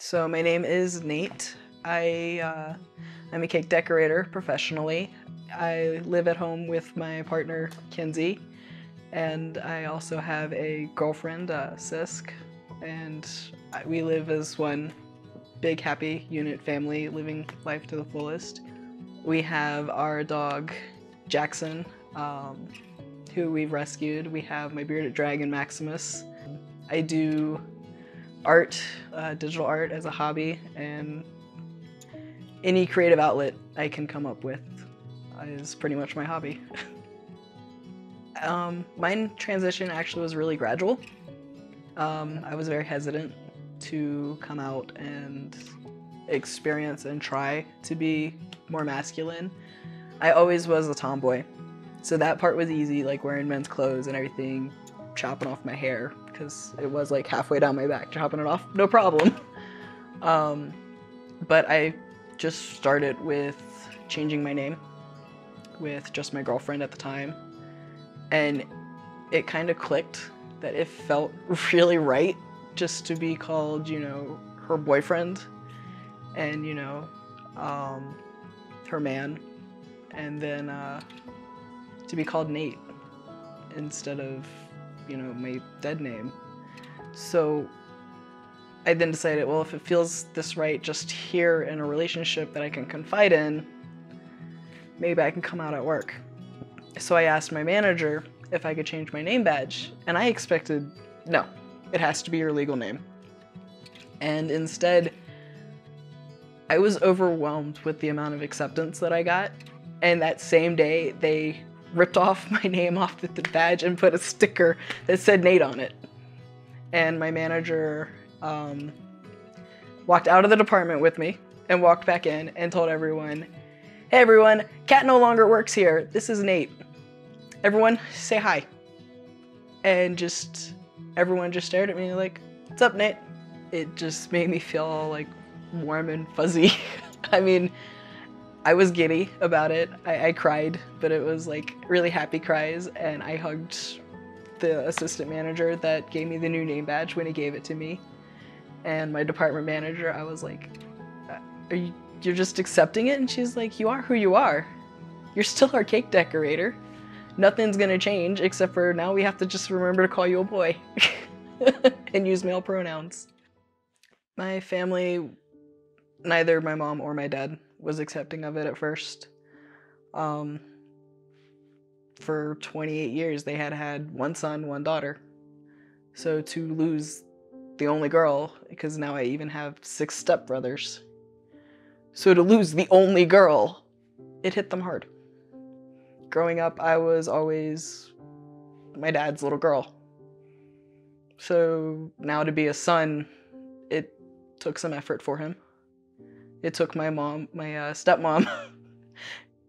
So my name is Nate. I'm a cake decorator professionally. I live at home with my partner, Kinsey, and I also have a girlfriend, Sisk, and we live as one big happy unit family, living life to the fullest. We have our dog, Jackson, who we've rescued. We have my bearded dragon, Maximus. I do art, digital art as a hobby, and any creative outlet I can come up with is pretty much my hobby. My transition actually was really gradual. I was very hesitant to come out and experience and try to be more masculine. I always was a tomboy, so that part was easy, like wearing men's clothes and everything, chopping off my hair, because it was like halfway down my back, chopping it off, no problem. But I just started with changing my name with just my girlfriend at the time, and it kind of clicked that it felt really right just to be called, you know, her boyfriend and, you know, her man, and then to be called Nate instead of, you know, my dead name. So I then decided, well, if it feels this right just here in a relationship that I can confide in, maybe I can come out at work. So I asked my manager if I could change my name badge, and I expected, no, it has to be your legal name. And instead, I was overwhelmed with the amount of acceptance that I got, and that same day, they ripped off my name off the badge and put a sticker that said Nate on it. And my manager walked out of the department with me and walked back in and told everyone, "Hey everyone, Kat no longer works here. This is Nate. Everyone say hi." And just, everyone just stared at me like, "What's up, Nate?" It just made me feel all like warm and fuzzy. I mean, I was giddy about it. I cried, but it was like really happy cries, and I hugged the assistant manager that gave me the new name badge when he gave it to me. And my department manager, I was like, you're just accepting it? And she's like, "You are who you are. You're still our cake decorator. Nothing's gonna change except for now we have to just remember to call you a boy." And use male pronouns. My family, neither my mom or my dad was accepting of it at first. For 28 years, they had one son, one daughter. So to lose the only girl, because now I even have 6 stepbrothers. So to lose the only girl, it hit them hard. Growing up, I was always my dad's little girl. So now to be a son, it took some effort for him. It took my stepmom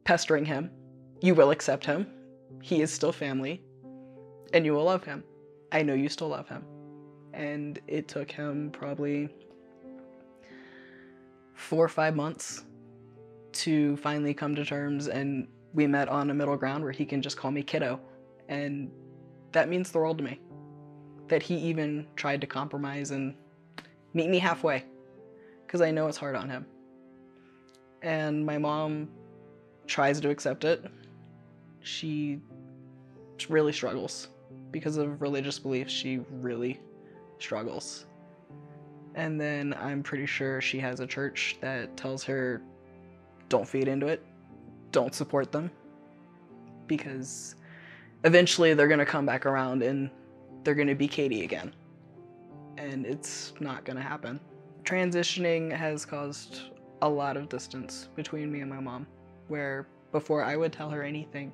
pestering him. "You will accept him. He is still family, and you will love him. I know you still love him." And it took him probably 4 or 5 months to finally come to terms, and we met on a middle ground where he can just call me kiddo. And that means the world to me, that he even tried to compromise and meet me halfway, because I know it's hard on him. And my mom tries to accept it. She really struggles. Because of religious beliefs, she really struggles. And then I'm pretty sure she has a church that tells her, don't feed into it, don't support them, because eventually they're gonna come back around and they're gonna be Katie again. And it's not gonna happen. Transitioning has caused a lot of distance between me and my mom, where before I would tell her anything.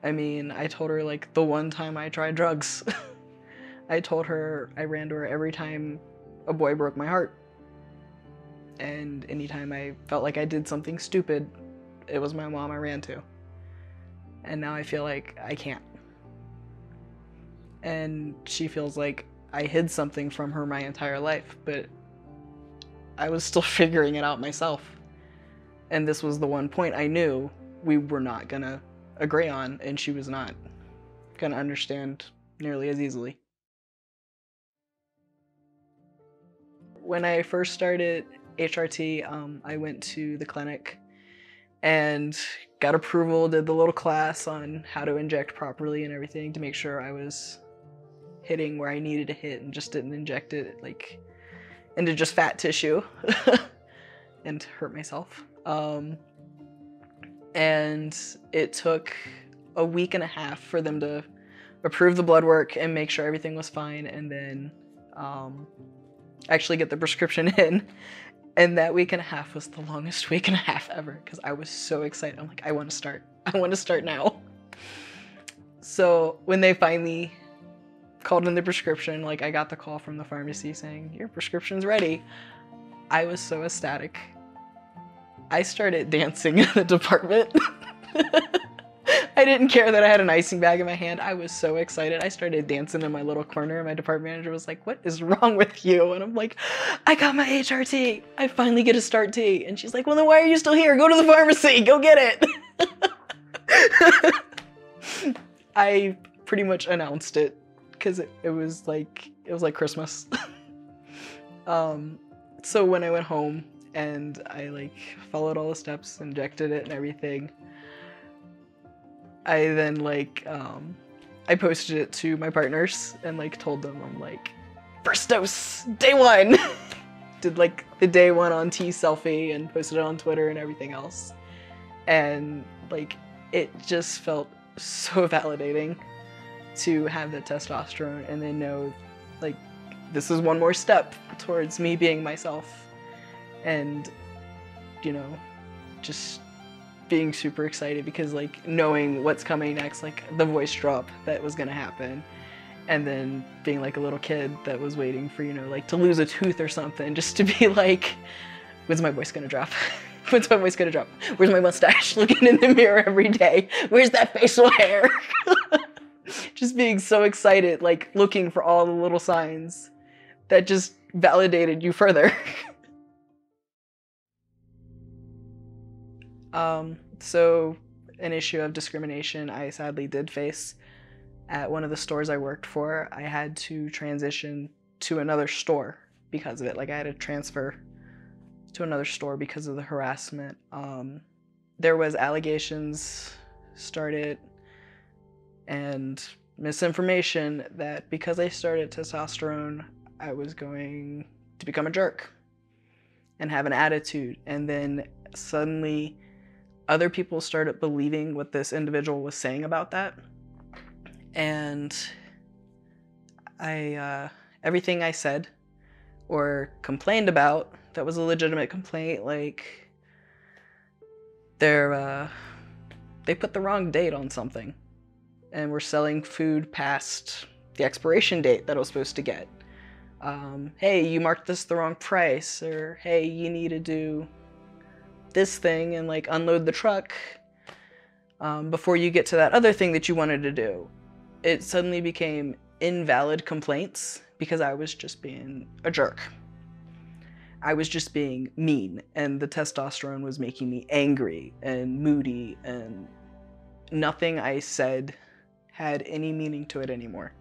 I mean, I told her like the one time I tried drugs. I told her, I ran to her every time a boy broke my heart. And anytime I felt like I did something stupid, it was my mom I ran to. And now I feel like I can't. And she feels like I hid something from her my entire life, but I was still figuring it out myself. And this was the one point I knew we were not gonna agree on, and she was not gonna understand nearly as easily. when I first started HRT, I went to the clinic and got approval, did the little class on how to inject properly and everything to make sure I was hitting where I needed to hit and just didn't inject it like into just fat tissue and hurt myself. And it took a week and a half for them to approve the blood work and make sure everything was fine, and then actually get the prescription in. And that week and a half was the longest week and a half ever because I was so excited. I'm like, I want to start. I want to start now. So when they finally called in the prescription, like I got the call from the pharmacy saying, your prescription's ready. I was so ecstatic. I started dancing in the department. I didn't care that I had an icing bag in my hand. I was so excited. I started dancing in my little corner, and my department manager was like, what is wrong with you? And I'm like, I got my HRT. I finally get a start T. And she's like, well, then why are you still here? Go to the pharmacy. Go get it. I pretty much announced it because it was like Christmas. So when I went home and I like followed all the steps, injected it and everything, I then like, I posted it to my partners and like told them, I'm like, first dose, day one. Did like the day one on T selfie and posted it on Twitter and everything else. And like, it just felt so validating to have the testosterone and then know like, this is one more step towards me being myself. And, you know, just being super excited because like knowing what's coming next, like the voice drop that was gonna happen, and then being like a little kid that was waiting for, you know, like to lose a tooth or something, just to be like, when's my voice gonna drop? When's my voice gonna drop? Where's my mustache? Looking in the mirror every day. Where's that facial hair? Just being so excited, like looking for all the little signs that just validated you further. So an issue of discrimination I sadly did face at one of the stores I worked for. I had to transition to another store because of it. Like I had to transfer to another store because of the harassment. There was allegations started and misinformation that because I started testosterone, I was going to become a jerk and have an attitude. And then suddenly other people started believing what this individual was saying about that. And everything I said or complained about that was a legitimate complaint, like they put the wrong date on something and were selling food past the expiration date that I was supposed to get. Hey, you marked this the wrong price, or hey, you need to do this thing and like unload the truck before you get to that other thing that you wanted to do. It suddenly became invalid complaints because I was just being a jerk. I was just being mean, and the testosterone was making me angry and moody, and nothing I said had any meaning to it anymore.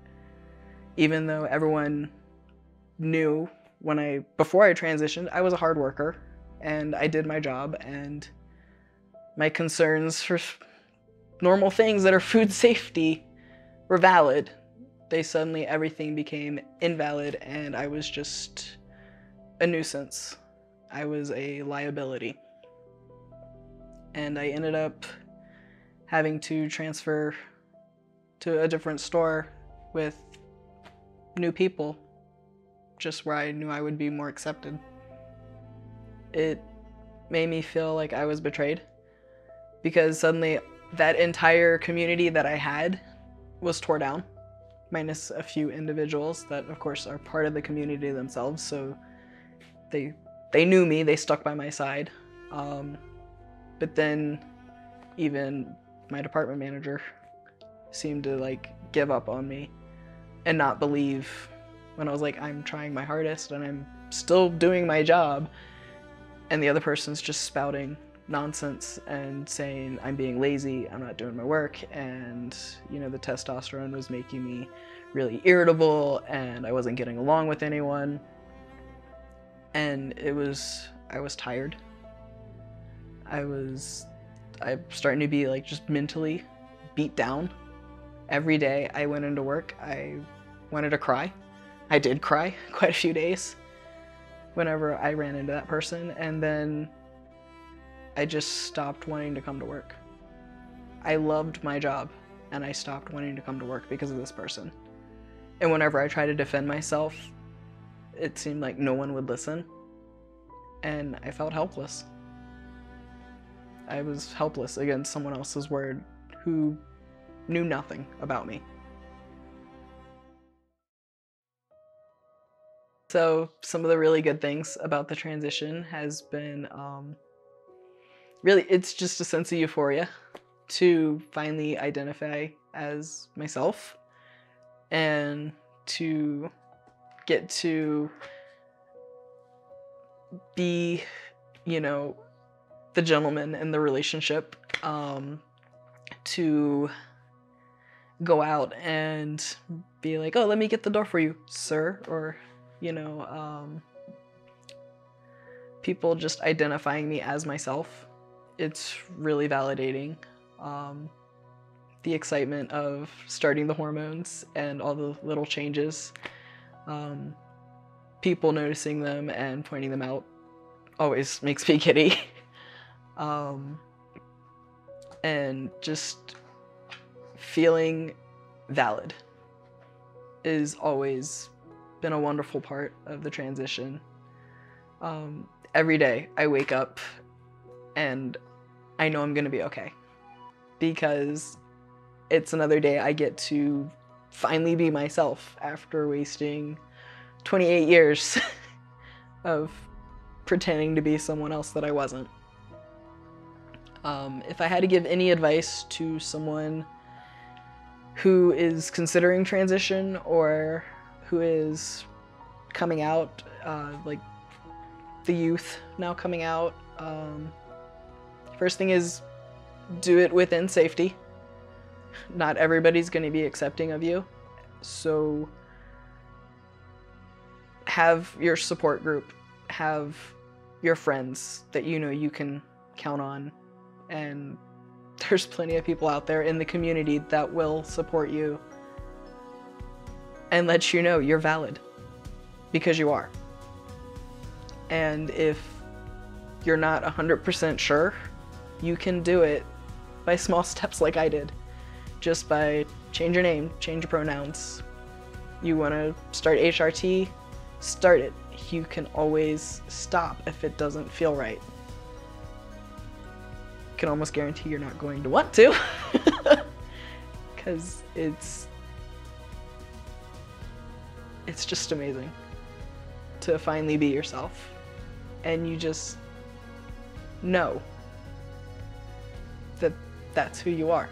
Even though everyone knew before I transitioned, I was a hard worker and I did my job, and my concerns for normal things that are food safety were valid. Suddenly everything became invalid and I was just a nuisance. I was a liability. And I ended up having to transfer to a different store with new people, just where I knew I would be more accepted. It made me feel like I was betrayed because suddenly that entire community that I had was tore down, minus a few individuals that of course are part of the community themselves, so they knew me, they stuck by my side. But then even my department manager seemed to like give up on me and not believe when I was like, I'm trying my hardest and I'm still doing my job, and the other person's just spouting nonsense and saying I'm being lazy, I'm not doing my work, and you know, the testosterone was making me really irritable and I wasn't getting along with anyone. And I was tired. I'm starting to be like just mentally beat down. Every day I went into work, I wanted to cry. I did cry quite a few days whenever I ran into that person, and then I just stopped wanting to come to work. I loved my job, and I stopped wanting to come to work because of this person. And whenever I tried to defend myself, it seemed like no one would listen, and I felt helpless. I was helpless against someone else's word who knew nothing about me. So some of the really good things about the transition has been, really, it's just a sense of euphoria to finally identify as myself and to get to be, you know, the gentleman in the relationship, to go out and be like, oh, let me get the door for you, sir, or, you know, people just identifying me as myself. It's really validating. The excitement of starting the hormones and all the little changes, people noticing them and pointing them out always makes me giddy. And just feeling valid is always been a wonderful part of the transition. Every day I wake up and I know I'm gonna be okay, because it's another day I get to finally be myself after wasting 28 years of pretending to be someone else that I wasn't. If I had to give any advice to someone who is considering transition or who is coming out, like the youth now coming out, first thing is do it within safety. Not everybody's going to be accepting of you, so have your support group, have your friends that you know you can count on, and there's plenty of people out there in the community that will support you and let you know you're valid, because you are. And if you're not 100% sure, you can do it by small steps like I did. Just by change your name, change your pronouns. You want to start HRT, start it. You can always stop if it doesn't feel right. Can almost guarantee you're not going to want to, because it's just amazing to finally be yourself, and you just know that that's who you are.